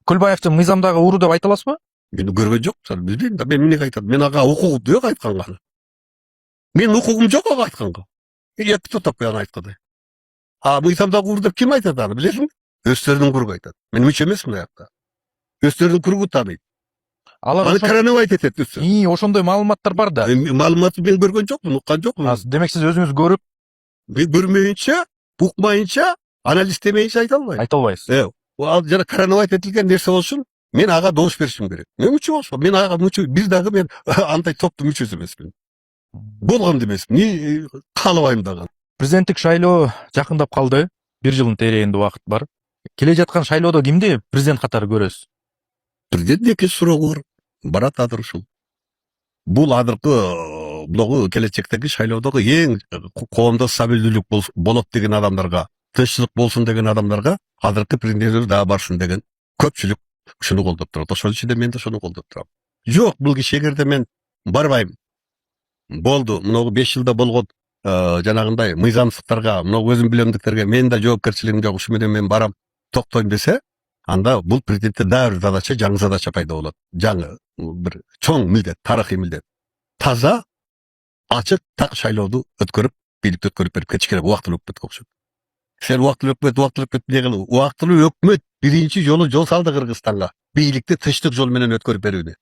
Көлбаевдин мыйзамдагы уруу деп айта аласызбы? Мен көргөн жокмун, билбейм да. Мен эмнеге айтам? Мен ага укугум жок айтканга. Мен укугум жок ага айтканга. Эки топтоп аны айткандай. А мыйзамдагы уруу деп ким айтат аны, билесиңби? Өздөрүнүн кругу айтат. Мен мүчө эмесмин аякта. Өздөрүнүн кругу тааныйт. Алар Аны коронавайт этет өздөрү. ошондой маалыматтар бар да. Маалыматты мен көргөн жокмун, уккан жокмун. Демек сиз өзүңүз көрүп Мен көрмөйүнчө, укмайынча, анализ демейинче айта албайм. айта албайсыз. Ал жана коронавайт этилген нерсе болушун мен ага добуш беришим керек. Мен мүчө болушум. Мен ага мүчө, бир дагы мен андай топтун мүчөсү эмесмин. Болгон да эмесмин. Ни каалабайм дагы. Президенттик шайлоо жакындап калды. 1 жылдын тегерегинде убакыт бар. Келе жаткан шайлоодо кимди президент катары көрөсүз? Президент эки суроогу бар. Барат азыр ушул. Бул азыркы блогу келечектеги шайлоодогу эң коомдо стабилдүүлүк болот деген адамдарга, тынччылык болсун деген адамдарга азыркы президент дагы барсын деген көпчүлүк ушуну колдоп турат. Ошонун ичинде мен да ошону колдоп турам. Жок, бул киши эгерде мен барбайм, болду, мынагу 5 жылда болгон жанагындай мыйзамсыздыктарга, мынау өзүм билемдиктерге мен да жоопкерчилигим жок, ушу менен мен барам, токтойм десе, анда бул президентте дагы бир задача, жаңы задача пайда болот. Жаңы бир чоң милдет, тарыхый милдет. Таза, ачык, так шайлооду өткөрүп, бийликти өткөрүп берип кетиш керек, убактылуу өкмөткө окшоп. Сен убактылуу өкмөт эмне кылуу? Убактылуу өкмөт биринчи жолу жол салды Кыргызстанга. Бийликти тынчтык жол менен өткөрүп берүүнү.